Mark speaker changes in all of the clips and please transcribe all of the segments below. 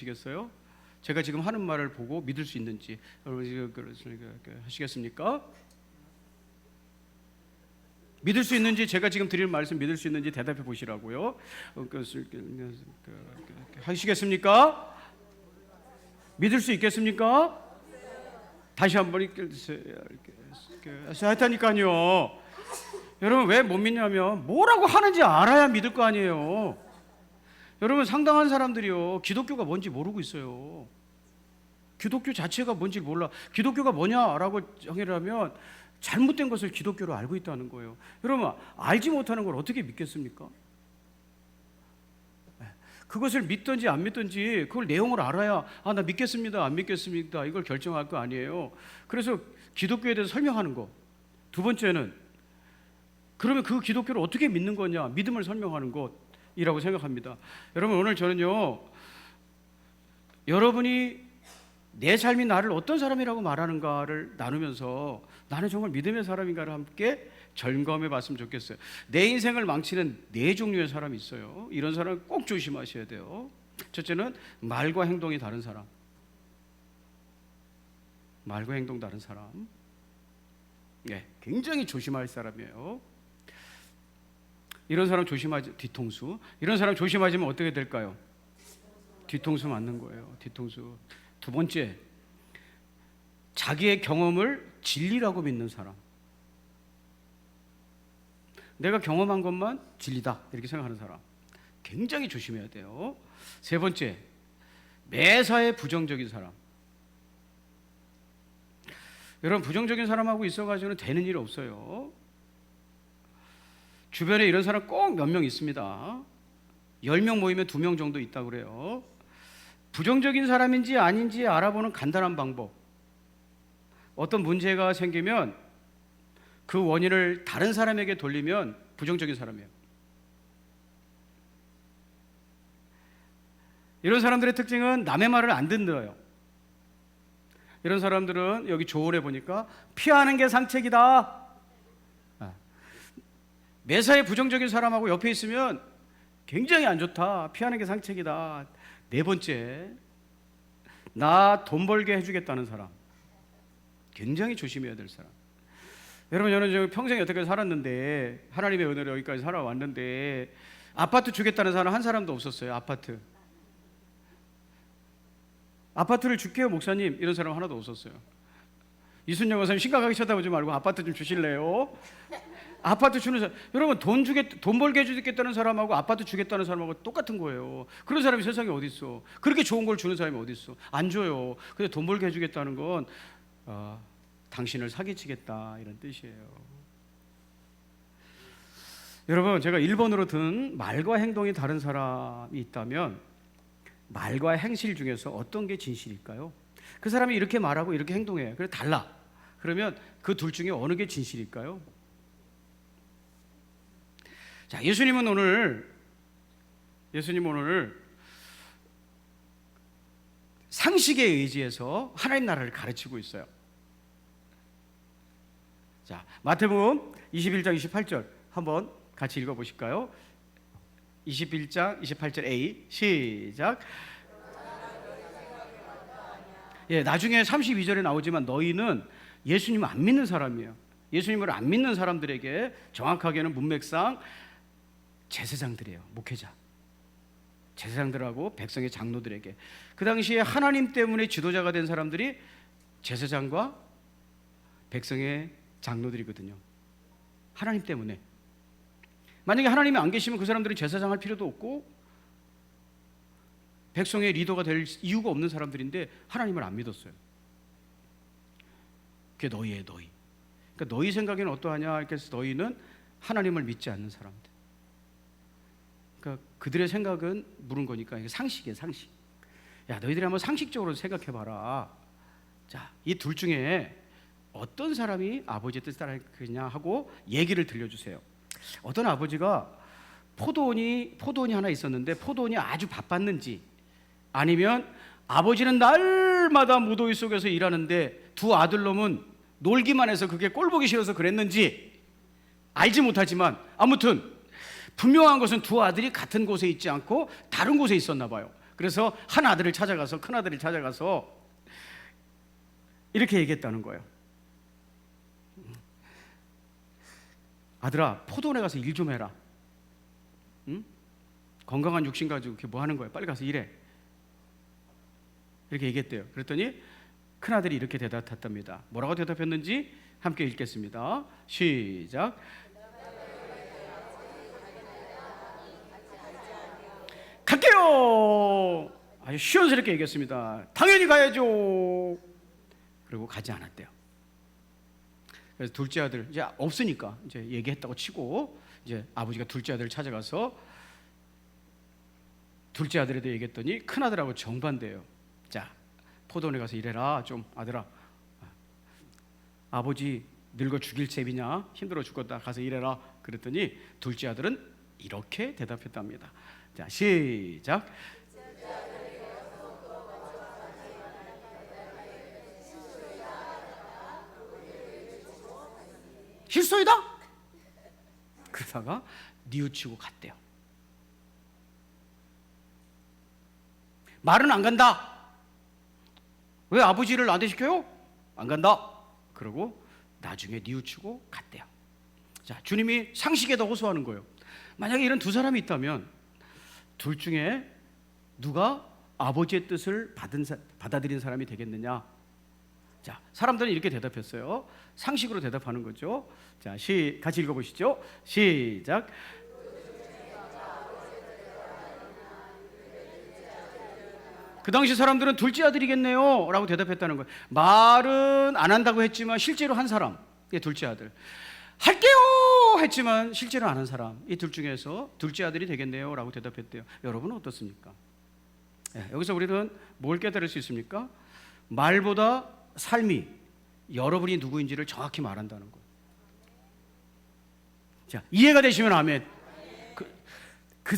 Speaker 1: 하시겠어요? 제가 지금 하는 말을 보고 믿을 수 있는지 여러분 하시겠습니까? 믿을 수 있는지, 제가 지금 드리는 말씀 믿을 수 있는지 대답해 보시라고요. 하시겠습니까? 믿을 수 있겠습니까? 다시 한번 하다니까요. 여러분 왜 못 믿냐면 뭐라고 하는지 알아야 믿을 거 아니에요. 여러분 상당한 사람들이요, 기독교가 뭔지 모르고 있어요. 기독교 자체가 뭔지 몰라. 기독교가 뭐냐라고 정의를 하면 잘못된 것을 기독교로 알고 있다는 거예요. 여러분 알지 못하는 걸 어떻게 믿겠습니까? 그것을 믿든지 안 믿든지 그걸 내용을 알아야 나 믿겠습니다 안 믿겠습니다 이걸 결정할 거 아니에요. 그래서 기독교에 대해서 설명하는 거. 두 번째는 그러면 그 기독교를 어떻게 믿는 거냐, 믿음을 설명하는 것이라고 생각합니다. 여러분 오늘 저는요, 여러분이 내 삶이 나를 어떤 사람이라고 말하는가를 나누면서 나는 정말 믿음의 사람인가를 함께 점검해 봤으면 좋겠어요. 내 인생을 망치는 네 종류의 사람이 있어요. 이런 사람은 꼭 조심하셔야 돼요. 첫째는 말과 행동이 다른 사람. 말과 행동 다른 사람. 네, 굉장히 조심할 사람이에요. 이런 사람 조심하지, 뒤통수. 이런 사람 조심하지면 어떻게 될까요? 뒤통수 맞는 거예요. 뒤통수. 두 번째, 자기의 경험을 진리라고 믿는 사람. 내가 경험한 것만 진리다 이렇게 생각하는 사람. 굉장히 조심해야 돼요. 세 번째, 매사에 부정적인 사람. 여러분 부정적인 사람하고 있어가지고는 되는 일 없어요. 주변에 이런 사람 꼭 몇 명 있습니다. 10명 모이면 2명 정도 있다고 그래요. 부정적인 사람인지 아닌지 알아보는 간단한 방법. 어떤 문제가 생기면 그 원인을 다른 사람에게 돌리면 부정적인 사람이에요. 이런 사람들의 특징은 남의 말을 안 듣는다요. 이런 사람들은 여기 조언해 보니까 피하는 게 상책이다. 매사에 부정적인 사람하고 옆에 있으면 굉장히 안 좋다. 피하는 게 상책이다. 네 번째, 나 돈 벌게 해주겠다는 사람. 굉장히 조심해야 될 사람. 여러분 저는 평생 여태까지 살았는데, 하나님의 은혜로 여기까지 살아왔는데 아파트 주겠다는 사람 한 사람도 없었어요. 아파트를 줄게요 목사님 이런 사람 하나도 없었어요. 이순영 목사님 심각하게 쳐다보지 말고 아파트 좀 주실래요? 아파트 주는 사람, 여러분 돈 벌게 해주겠다는 사람하고 아파트 주겠다는 사람하고 똑같은 거예요. 그런 사람이 세상에 어디 있어? 그렇게 좋은 걸 주는 사람이 어디 있어? 안 줘요. 근데 돈 벌게 해주겠다는 건 당신을 사기치겠다 이런 뜻이에요. 여러분 제가 1번으로 든 말과 행동이 다른 사람이 있다면 말과 행실 중에서 어떤 게 진실일까요? 그 사람이 이렇게 말하고 이렇게 행동해. 그래 달라. 그러면 그 둘 중에 어느 게 진실일까요? 자, 예수님은 오늘 상식에 의지해서 하나님 나라를 가르치고 있어요. 자, 마태복음 21장 28절 한번 같이 읽어 보실까요? 21장 28절 A 시작. 예, 나중에 32절에 나오지만 너희는 예수님을 안 믿는 사람이에요. 예수님을 안 믿는 사람들에게 정확하게는 문맥상 제사장들이에요. 목회자. 제사장들하고 백성의 장로들에게. 그 당시에 하나님 때문에 지도자가 된 사람들이 제사장과 백성의 장로들이거든요. 하나님 때문에. 만약에 하나님이 안 계시면 그 사람들은 제사장 할 필요도 없고 백성의 리더가 될 이유가 없는 사람들인데 하나님을 안 믿었어요. 그게 너희예요, 너희. 그러니까 너희 생각에는 어떠하냐? 그래서 너희는 하나님을 믿지 않는 사람들. 그러니까 그들의 생각은 물은 거니까 이게 상식이에요, 상식. 야, 너희들이 한번 상식적으로 생각해봐라. 자, 이 둘 중에 어떤 사람이 아버지의 뜻을 따르냐 하고 얘기를 들려주세요. 어떤 아버지가 포도원이 하나 있었는데 포도원이 아주 바빴는지, 아니면 아버지는 날마다 무더위 속에서 일하는데 두 아들놈은 놀기만 해서 그게 꼴보기 싫어서 그랬는지 알지 못하지만 아무튼 분명한 것은 두 아들이 같은 곳에 있지 않고 다른 곳에 있었나 봐요. 그래서 한 아들을 찾아가서, 큰 아들을 찾아가서 이렇게 얘기했다는 거예요. 아들아, 포도원에 가서 일 좀 해라. 응? 건강한 육신 가지고 그게 뭐 하는 거야? 빨리 가서 일해. 이렇게 얘기했대요. 그랬더니 큰 아들이 이렇게 대답했답니다. 뭐라고 대답했는지 함께 읽겠습니다. 시작. 갈게요. 아주 시원스럽게 얘기했습니다. 당연히 가야죠. 그리고 가지 않았대요. 그래서 둘째 아들 이제 없으니까 이제 얘기했다고 치고 이제 아버지가 둘째 아들을 찾아가서 둘째 아들에도 얘기했더니 큰 아들하고 정반대예요. 자, 포도원에 가서 일해라 좀 아들아. 아버지 늙어 죽일 셈이냐? 힘들어 죽겠다. 가서 일해라. 그랬더니 둘째 아들은 이렇게 대답했답니다. 자, 시작. 실소이다? 그러다가 뉘우치고 갔대요. 말은 안 간다. 왜 아버지를 나한테 시켜요? 안 간다. 그러고 나중에 뉘우치고 갔대요. 자, 주님이 상식에다 호소하는 거예요. 만약에 이런 두 사람이 있다면 둘 중에 누가 아버지의 뜻을 받아들인 사람이 되겠느냐? 자, 사람들은 이렇게 대답했어요. 상식으로 대답하는 거죠. 자, 같이 읽어보시죠. 시작. 그 당시 사람들은 둘째 아들이겠네요 라고 대답했다는 거예요. 말은 안 한다고 했지만 실제로 한 사람, 둘째 아들. 할게요 했지만 실제로 안 한 사람, 이 둘 중에서 둘째 아들이 되겠네요 라고 대답했대요. 여러분은 어떻습니까? 여기서 우리는 뭘 깨달을 수 있습니까? 말보다 삶이 여러분이 누구인지를 정확히 말한다는 거예요. 자, 이해가 되시면 아멘. 그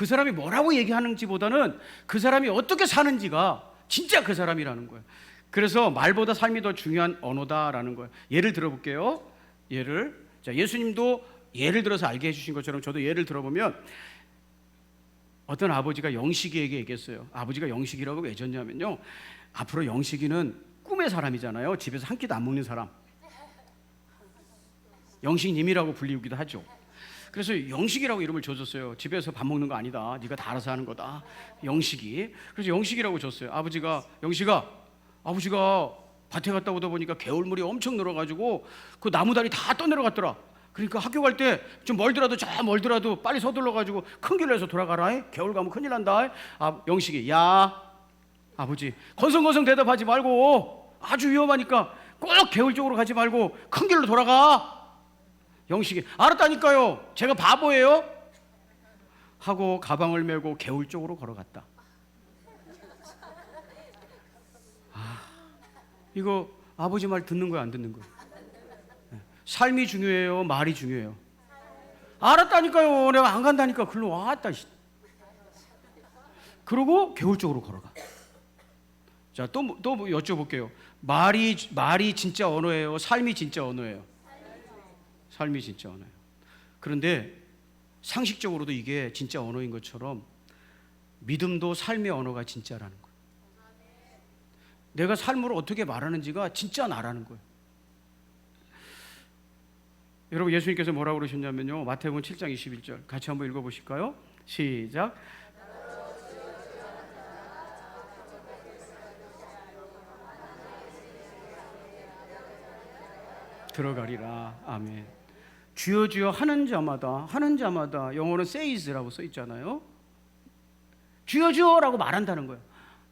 Speaker 1: 사람이 뭐라고 얘기하는지보다는 그 사람이 어떻게 사는지가 진짜 그 사람이라는 거예요. 그래서 말보다 삶이 더 중요한 언어다라는 거예요. 예를 들어볼게요. 자, 예수님도 예를 들어서 알게 해주신 것처럼 저도 예를 들어보면 어떤 아버지가 영식이에게 얘기했어요. 아버지가 영식이라고 왜 줬냐면요, 앞으로 영식이는 꿈의 사람이잖아요. 집에서 한 끼도 안 먹는 사람, 영식님이라고 불리기도 하죠. 그래서 영식이라고 이름을 줘줬어요. 집에서 밥 먹는 거 아니다, 네가 다 알아서 하는 거다, 영식이. 그래서 영식이라고 줬어요. 영식아, 아버지가 밭에 갔다 오다 보니까 개울물이 엄청 늘어가지고 그 나무다리 다 떠내려갔더라. 그러니까 학교 갈 때 좀 멀더라도 빨리 서둘러가지고 큰 길로 해서 돌아가라. 개울 가면 큰일 난다. 영식이, 야 아버지, 건성건성 대답하지 말고, 아주 위험하니까 꼭 개울 쪽으로 가지 말고 큰 길로 돌아가. 영식이, 알았다니까요, 제가 바보예요? 하고 가방을 메고 개울 쪽으로 걸어갔다. 이거 아버지 말 듣는 거야, 안 듣는 거야? 삶이 중요해요, 말이 중요해요? 알았다니까요, 내가 안 간다니까. 글로 왔다. 그러고 개울 쪽으로 걸어가. 자, 또 여쭤볼게요. 말이 진짜 언어예요, 삶이 진짜 언어예요? 삶이 진짜 언어예요. 그런데 상식적으로도 이게 진짜 언어인 것처럼 믿음도 삶의 언어가 진짜라는 거예요. 내가 삶으로 어떻게 말하는지가 진짜 나라는 거예요. 여러분, 예수님께서 뭐라고 그러셨냐면요, 마태복음 7장 21절 같이 한번 읽어보실까요? 시작. 들어가리라. 아멘. 주여 주여 하는 자마다 영어로는 says라고 써 있잖아요. 주여 주여라고 말한다는 거예요.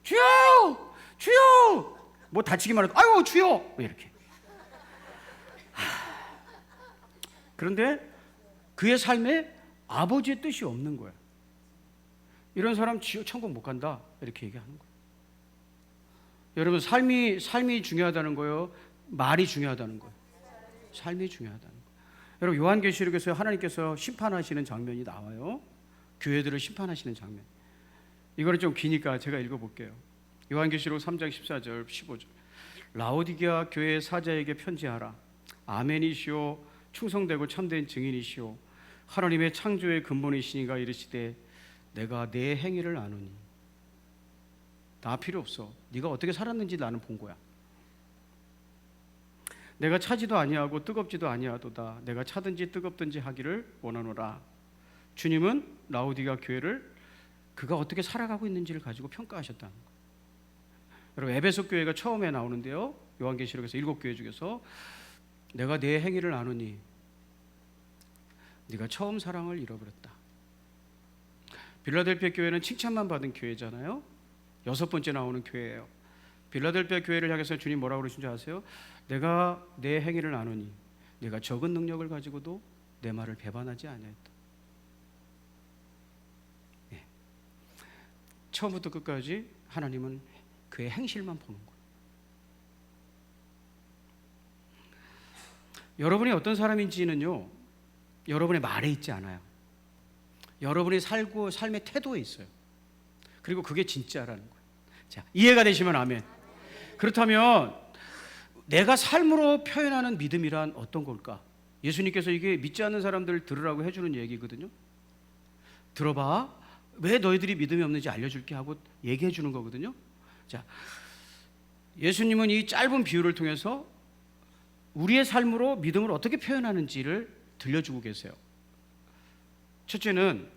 Speaker 1: 주여 주여, 뭐 다치기만 해도 아유 주여, 이렇게. 그런데 그의 삶에 아버지의 뜻이 없는 거예요. 이런 사람 천국 못 간다, 이렇게 얘기하는 거예요. 여러분, 삶이 중요하다는 거예요, 말이 중요하다는 거예요? 삶이 중요하다는 거예요. 여러분, 요한계시록에서 하나님께서 심판하시는 장면이 나와요. 교회들을 심판하시는 장면. 이거는 좀 기니까 제가 읽어볼게요. 요한계시록 3장 14절 15절. 라오디게아 교회 사자에게 편지하라. 아멘이시오, 충성되고 참된 증인이시오, 하나님의 창조의 근본이시니가 이르시되 내가 내 행위를 아노니 나 필요 없어. 네가 어떻게 살았는지 나는 본 거야. 내가 차지도 아니하고 뜨겁지도 아니하도다. 내가 차든지 뜨겁든지 하기를 원하노라. 주님은 라오디가 교회를 그가 어떻게 살아가고 있는지를 가지고 평가하셨다는 거예요. 여러분, 에베소 교회가 처음에 나오는데요, 요한계시록에서 7교회 중에서 내가 내 행위를 아노니 네가 처음 사랑을 잃어버렸다. 빌라델피아 교회는 칭찬만 받은 교회잖아요. 6번째 나오는 교회예요. 빌라델피아 교회를 향해서 주님 뭐라고 그러신지 아세요? 내가 내 행위를 아노니 내가 적은 능력을 가지고도 내 말을 배반하지 아니하였다. 네. 처음부터 끝까지 하나님은 그의 행실만 보는 거예요. 여러분이 어떤 사람인지는요, 여러분의 말에 있지 않아요. 여러분이 살고 삶의 태도에 있어요. 그리고 그게 진짜라는 거예요. 자, 이해가 되시면 아멘. 그렇다면 내가 삶으로 표현하는 믿음이란 어떤 걸까? 예수님께서 이게 믿지 않는 사람들 들으라고 해주는 얘기거든요. 들어봐. 왜 너희들이 믿음이 없는지 알려줄게 하고 얘기해 주는 거거든요. 자, 예수님은 이 짧은 비유를 통해서 우리의 삶으로 믿음을 어떻게 표현하는지를 들려주고 계세요. 첫째는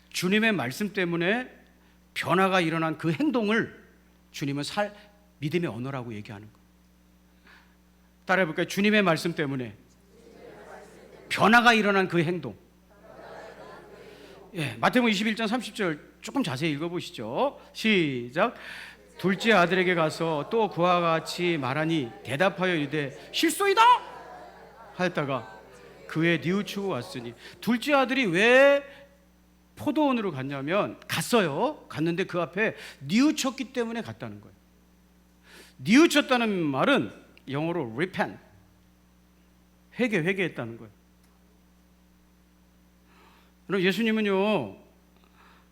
Speaker 1: 주님의 말씀 때문에 변화가 일어난 그 행동을 주님은 믿음의 언어라고 얘기하는 거예요. 따라해볼까요? 주님의 말씀 때문에 변화가 일어난 그 행동. 예, 마태복음 21장 30절 조금 자세히 읽어보시죠. 시작. 둘째 아들에게 가서 또 그와 같이 말하니 대답하여 이르되 실소이다 하였다가 그에 뉘우치고 왔으니. 둘째 아들이 왜 포도원으로 갔냐면, 갔는데 그 앞에 뉘우쳤기 때문에 갔다는 거예요. 뉘우쳤다는 말은 영어로 repent, 회개했다는 거예요. 그럼 예수님은요,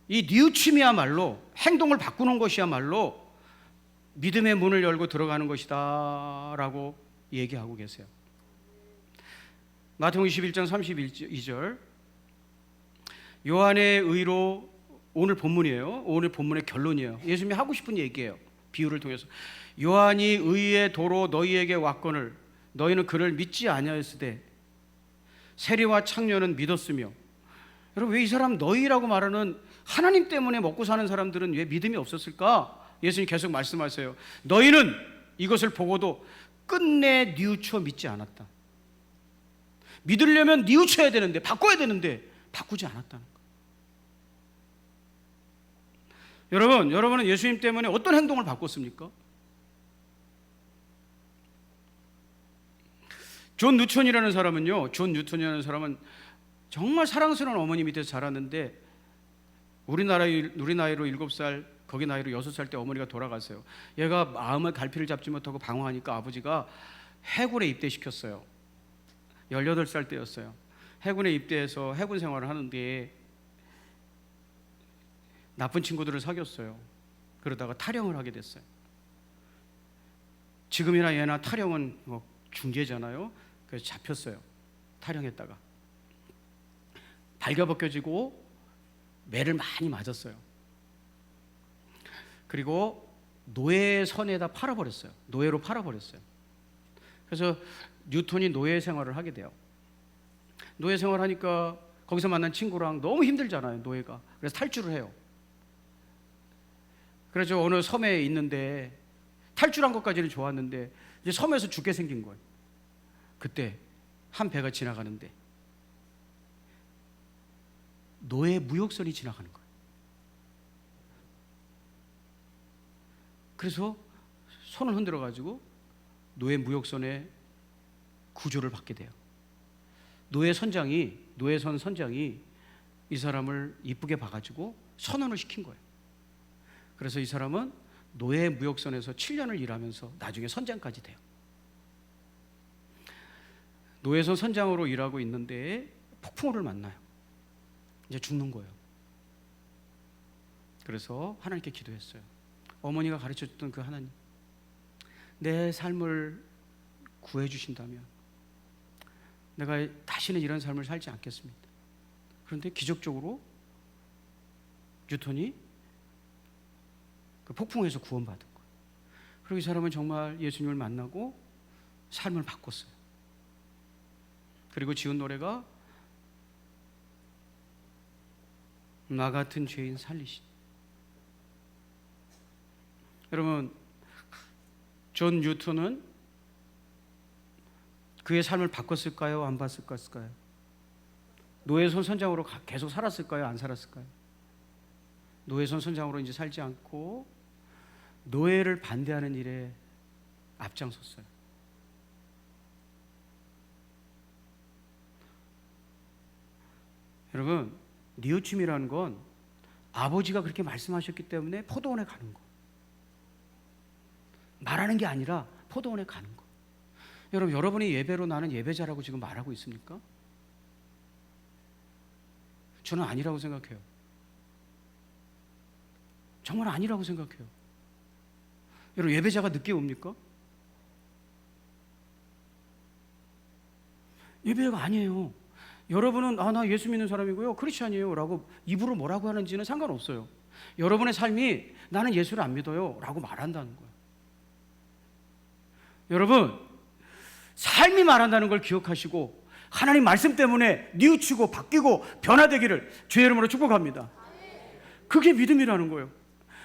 Speaker 1: 이 뉘우침이야말로, 행동을 바꾸는 것이야말로 믿음의 문을 열고 들어가는 것이다 라고 얘기하고 계세요. 마태복음 21장 32절, 요한의 의로, 오늘 본문이에요. 오늘 본문의 결론이에요. 예수님이 하고 싶은 얘기예요. 비유를 통해서. 요한이 의의 도로 너희에게 왔거늘 너희는 그를 믿지 아니하였으되 세리와 창녀는 믿었으며. 여러분, 왜 이 사람 너희라고 말하는 하나님 때문에 먹고 사는 사람들은 왜 믿음이 없었을까? 예수님 계속 말씀하세요. 너희는 이것을 보고도 끝내 뉘우쳐 믿지 않았다. 믿으려면 뉘우쳐야 되는데, 바꿔야 되는데 바꾸지 않았다는 거예요. 여러분은 예수님 때문에 어떤 행동을 바꿨습니까? 존 뉴턴이라는 사람은 정말 사랑스러운 어머니 밑에서 자랐는데, 우리 나이로 7살, 거기 나이로 6살 때 어머니가 돌아갔어요. 얘가 마음의 갈피를 잡지 못하고 방황하니까 아버지가 해군에 입대시켰어요. 18살 때였어요. 해군에 입대해서 해군 생활을 하는데 나쁜 친구들을 사귀었어요. 그러다가 탈영을 하게 됐어요. 지금이나 예나 탈영은 중죄잖아요. 그래서 잡혔어요. 탈영했다가 발겨벗겨지고 매를 많이 맞았어요. 그리고 노예선에다 팔아버렸어요. 노예로 팔아버렸어요. 그래서 뉴턴이 노예 생활을 하게 돼요. 노예 생활하니까 거기서 만난 친구랑 너무 힘들잖아요, 노예가. 그래서 탈주를 해요. 그래서 어느 섬에 있는데, 탈출한 것까지는 좋았는데 이제 섬에서 죽게 생긴 거예요. 그때 한 배가 지나가는데 노예 무역선이 지나가는 거예요. 그래서 손을 흔들어 가지고 노예 무역선에 구조를 받게 돼요. 노예선 선장이 이 사람을 이쁘게 봐가지고 선언을 시킨 거예요. 그래서 이 사람은 노예 무역선에서 7년을 일하면서 나중에 선장까지 돼요. 노예선 선장으로 일하고 있는데 폭풍우를 만나요. 이제 죽는 거예요. 그래서 하나님께 기도했어요. 어머니가 가르쳐줬던 그 하나님, 내 삶을 구해주신다면 내가 다시는 이런 삶을 살지 않겠습니다. 그런데 기적적으로 뉴턴이 그 폭풍에서 구원받은 거예요. 그리고 이 사람은 정말 예수님을 만나고 삶을 바꿨어요. 그리고 지은 노래가 나 같은 죄인 살리신. 여러분, 존 뉴턴은 그의 삶을 바꿨을까요? 안 바꿨을까요? 노예손 선장으로 계속 살았을까요? 안 살았을까요? 노예손 선장으로 이제 살지 않고 노예를 반대하는 일에 앞장섰어요. 여러분, 뉘우침이라는 건 아버지가 그렇게 말씀하셨기 때문에 포도원에 가는 거, 말하는 게 아니라 포도원에 가는 거. 여러분, 여러분이 예배로 나는 예배자라고 지금 말하고 있습니까? 저는 아니라고 생각해요. 정말 아니라고 생각해요. 여러분, 예배자가 늦게 옵니까? 예배가 아니에요. 여러분은 나 예수 믿는 사람이고요, 크리스찬이에요 라고 입으로 뭐라고 하는지는 상관없어요. 여러분의 삶이 나는 예수를 안 믿어요 라고 말한다는 거예요. 여러분, 삶이 말한다는 걸 기억하시고 하나님 말씀 때문에 뉘우치고 바뀌고 변화되기를 주의 이름으로 축복합니다. 그게 믿음이라는 거예요.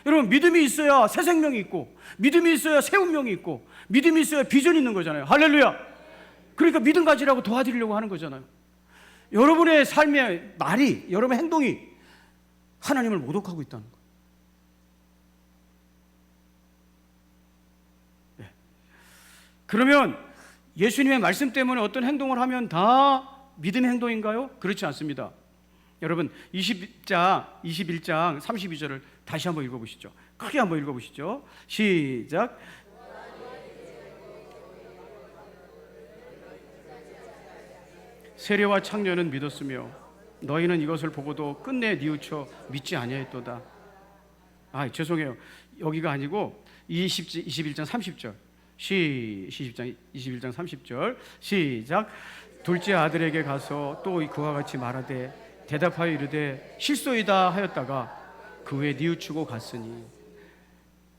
Speaker 1: 여러분, 믿음이 있어야 새 생명이 있고, 믿음이 있어야 새 운명이 있고, 믿음이 있어야 비전이 있는 거잖아요. 할렐루야. 그러니까 믿음 가지라고 도와드리려고 하는 거잖아요. 여러분의 삶의 말이, 여러분의 행동이 하나님을 모독하고 있다는 거예요. 네. 그러면 예수님의 말씀 때문에 어떤 행동을 하면 다 믿음의 행동인가요? 그렇지 않습니다. 여러분, 21장 32절을 다시 한번 읽어보시죠. 크게 한번 읽어보시죠. 시작. 세례와 창녀는 믿었으며 너희는 이것을 보고도 끝내 뉘우쳐 믿지 아니하였도다. 죄송해요. 여기가 아니고 21장 30절. 21장 30절 시작. 둘째 아들에게 가서 또 그와 같이 말하되 대답하여 이르되 실소이다 하였다가 그 후에 뉘우치고 갔으니,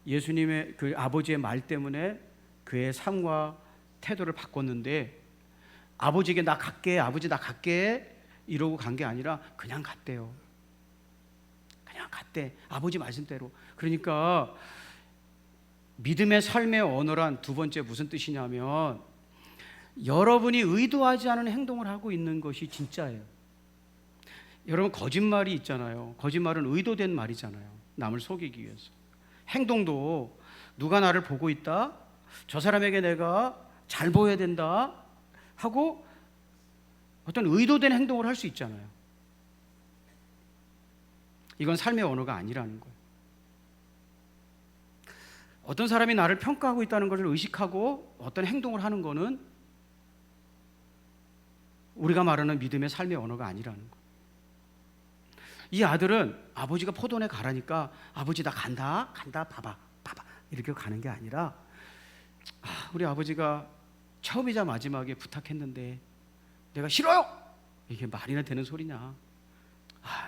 Speaker 1: 예수님의 그 아버지의 말 때문에 그의 삶과 태도를 바꿨는데, 아버지에게 나 갈게, 아버지 나 갈게 이러고 간 게 아니라 그냥 갔대요. 그냥 갔대, 아버지 말씀대로. 그러니까 믿음의 삶의 언어란 두 번째 무슨 뜻이냐면, 여러분이 의도하지 않은 행동을 하고 있는 것이 진짜예요. 여러분, 거짓말이 있잖아요. 거짓말은 의도된 말이잖아요. 남을 속이기 위해서. 행동도 누가 나를 보고 있다, 저 사람에게 내가 잘 보여야 된다 하고 어떤 의도된 행동을 할 수 있잖아요. 이건 삶의 언어가 아니라는 거예요. 어떤 사람이 나를 평가하고 있다는 것을 의식하고 어떤 행동을 하는 것은 우리가 말하는 믿음의 삶의 언어가 아니라는 거예요. 이 아들은 아버지가 포도원에 가라니까 아버지 나 간다 봐봐 이렇게 가는 게 아니라, 우리 아버지가 처음이자 마지막에 부탁했는데 내가 싫어요! 이게 말이나 되는 소리냐.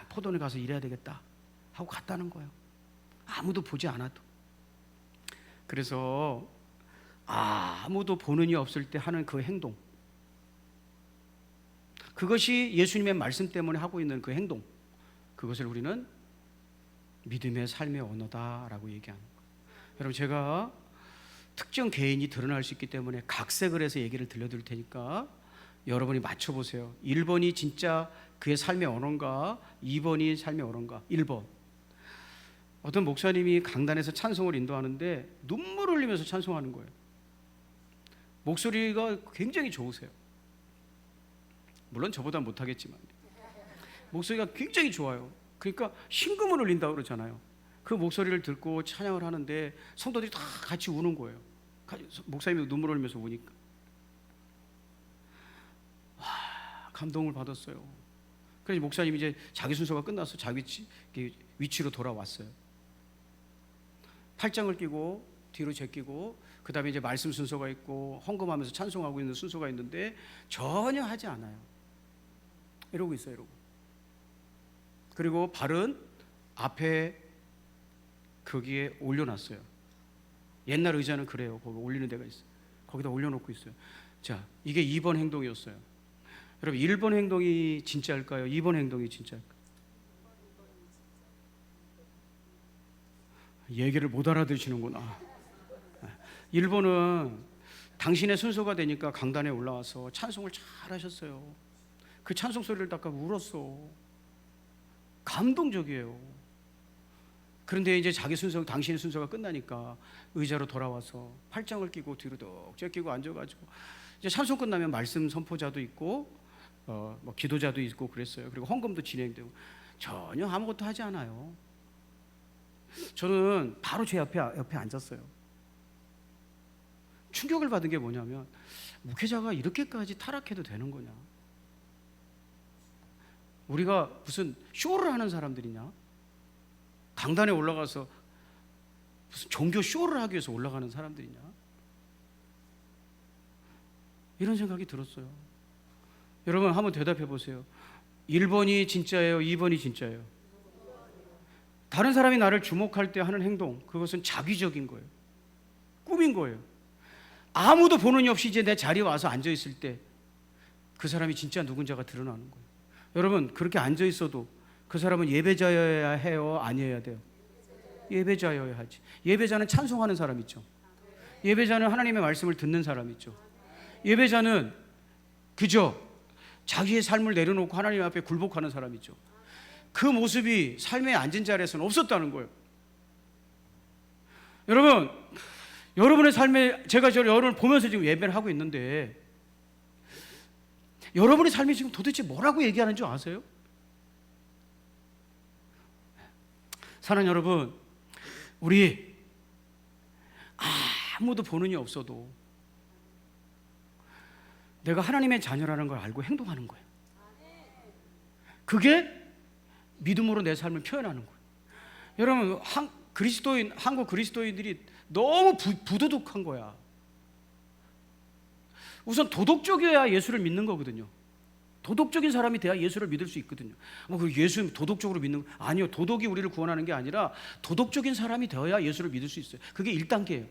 Speaker 1: 포도원에 가서 일해야 되겠다 하고 갔다는 거예요. 아무도 보지 않아도. 그래서 아무도 보는 이 없을 때 하는 그 행동, 그것이 예수님의 말씀 때문에 하고 있는 그 행동, 그것을 우리는 믿음의 삶의 언어다라고 얘기하는 거예요. 여러분, 제가 특정 개인이 드러날 수 있기 때문에 각색을 해서 얘기를 들려드릴 테니까 여러분이 맞춰보세요. 1번이 진짜 그의 삶의 언어인가, 2번이 삶의 언어인가. 1번, 어떤 목사님이 강단에서 찬송을 인도하는데 눈물을 흘리면서 찬송하는 거예요. 목소리가 굉장히 좋으세요. 물론 저보다 못하겠지만 목소리가 굉장히 좋아요. 그러니까 심금을 울린다고 그러잖아요. 그 목소리를 듣고 찬양을 하는데 성도들이 다 같이 우는 거예요. 목사님이 눈물 흘리면서 우니까 감동을 받았어요. 그래서 목사님이 이제 자기 순서가 끝나서 자기 위치로 돌아왔어요. 팔짱을 끼고 뒤로 제끼고, 그 다음에 이제 말씀 순서가 있고 헌금하면서 찬송하고 있는 순서가 있는데 전혀 하지 않아요. 이러고 있어요. 이러고. 그리고 발은 앞에 거기에 올려놨어요. 옛날 의자는 그래요. 거기 올리는 데가 있어요. 거기다 올려놓고 있어요. 자, 이게 2번 행동이었어요. 여러분, 1번 행동이 진짜일까요? 2번 행동이 진짜일까요? 얘기를 못 알아들으시는구나. 1번은 당신의 순서가 되니까 강단에 올라와서 찬송을 잘 하셨어요. 그 찬송 소리를 듣다가 울었어. 감동적이에요. 그런데 이제 자기 순서, 당신의 순서가 끝나니까 의자로 돌아와서 팔짱을 끼고 뒤로 덕 제끼고 앉아가지고 이제 찬송 끝나면 말씀 선포자도 있고 뭐 기도자도 있고 그랬어요. 그리고 헌금도 진행되고 전혀 아무것도 하지 않아요. 저는 바로 제 옆에 앉았어요. 충격을 받은 게 뭐냐면 목회자가 이렇게까지 타락해도 되는 거냐? 우리가 무슨 쇼를 하는 사람들이냐? 강단에 올라가서 무슨 종교 쇼를 하기 위해서 올라가는 사람들이냐? 이런 생각이 들었어요. 여러분 한번 대답해 보세요. 1번이 진짜예요? 2번이 진짜예요? 다른 사람이 나를 주목할 때 하는 행동, 그것은 자기적인 거예요. 꿈인 거예요. 아무도 보는 이 없이 이제 내 자리에 와서 앉아 있을 때 그 사람이 진짜 누군지가 드러나는 거예요. 여러분 그렇게 앉아 있어도 그 사람은 예배자여야 해요? 아니어야 돼요? 예배자여야 하지. 예배자는 찬송하는 사람 있죠. 예배자는 하나님의 말씀을 듣는 사람 있죠. 예배자는 그저 자기의 삶을 내려놓고 하나님 앞에 굴복하는 사람 있죠. 그 모습이 삶에 앉은 자리에서는 없었다는 거예요. 여러분, 여러분의 삶에 제가 여러분을 보면서 지금 예배를 하고 있는데 여러분의 삶이 지금 도대체 뭐라고 얘기하는 줄 아세요? 사랑하는 여러분, 우리 아무도 보는 이 없어도 내가 하나님의 자녀라는 걸 알고 행동하는 거예요. 그게 믿음으로 내 삶을 표현하는 거예요. 여러분, 한국 그리스도인들이 너무 부도덕한 거야. 우선 도덕적이어야 예수를 믿는 거거든요. 도덕적인 사람이 돼야 예수를 믿을 수 있거든요. 그 예수 도덕적으로 믿는 거 아니요. 도덕이 우리를 구원하는 게 아니라 도덕적인 사람이 되어야 예수를 믿을 수 있어요. 그게 1단계예요.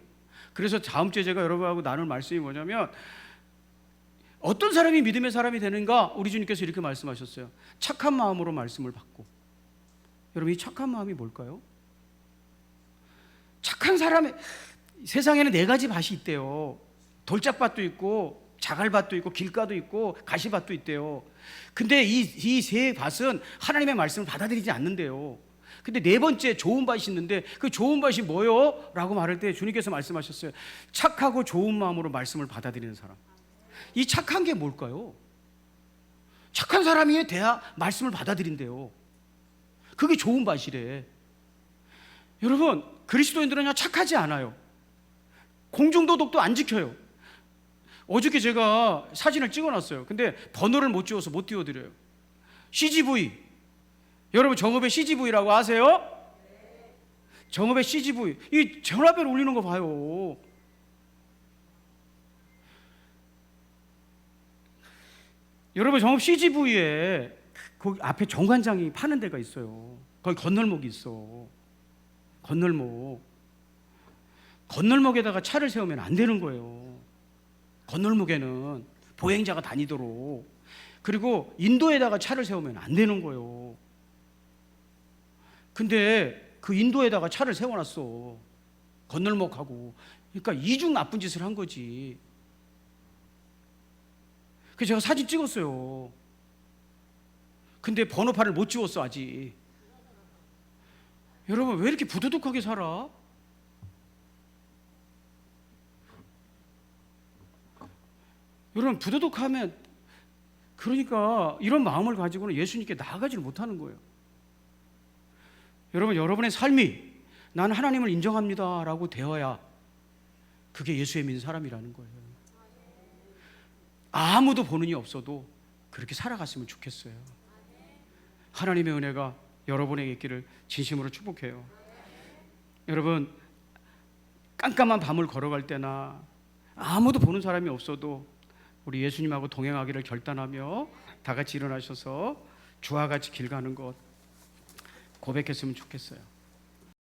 Speaker 1: 그래서 다음 주에 제가 여러분하고 나눌 말씀이 뭐냐면 어떤 사람이 믿음의 사람이 되는가? 우리 주님께서 이렇게 말씀하셨어요. 착한 마음으로 말씀을 받고. 여러분 이 착한 마음이 뭘까요? 착한 사람의 세상에는 4가지 밭이 있대요. 돌짝밭도 있고 자갈밭도 있고 길가도 있고 가시밭도 있대요. 근데 이 3 밭은 하나님의 말씀을 받아들이지 않는데요. 근데 4번째 좋은 밭이 있는데 그 좋은 밭이 뭐요? 라고 말할 때 주님께서 말씀하셨어요. 착하고 좋은 마음으로 말씀을 받아들이는 사람. 이 착한 게 뭘까요? 착한 사람이 돼야 말씀을 받아들인대요. 그게 좋은 밭이래. 여러분 그리스도인들은요 착하지 않아요. 공중도덕도 안 지켜요. 어저께 제가 사진을 찍어놨어요. 근데 번호를 못 지워서 못 띄워드려요. CGV. 여러분 정읍의 CGV라고 아세요? 정읍의 CGV. 이 전화벨 울리는 거 봐요. 여러분 정읍 CGV에 거기 앞에 정관장이 파는 데가 있어요. 거기 건널목이 있어. 건널목에다가 차를 세우면 안 되는 거예요. 건널목에는 보행자가 다니도록. 그리고 인도에다가 차를 세우면 안 되는 거예요. 근데 그 인도에다가 차를 세워놨어. 건널목하고. 그러니까 이중 나쁜 짓을 한 거지. 그래서 제가 사진 찍었어요. 근데 번호판을 못 지웠어 아직. 여러분 왜 이렇게 부도덕하게 살아? 여러분 부도덕하면 그러니까 이런 마음을 가지고는 예수님께 나아가지를 못하는 거예요. 여러분 여러분의 삶이 난 하나님을 인정합니다 라고 되어야 그게 예수의 믿는 사람이라는 거예요. 아무도 보는 이 없어도 그렇게 살아갔으면 좋겠어요. 하나님의 은혜가 여러분에게 있기를 진심으로 축복해요. 여러분 깜깜한 밤을 걸어갈 때나 아무도 보는 사람이 없어도 우리 예수님하고 동행하기를 결단하며 다 같이 일어나셔서 주와 같이 길 가는 것 고백했으면 좋겠어요.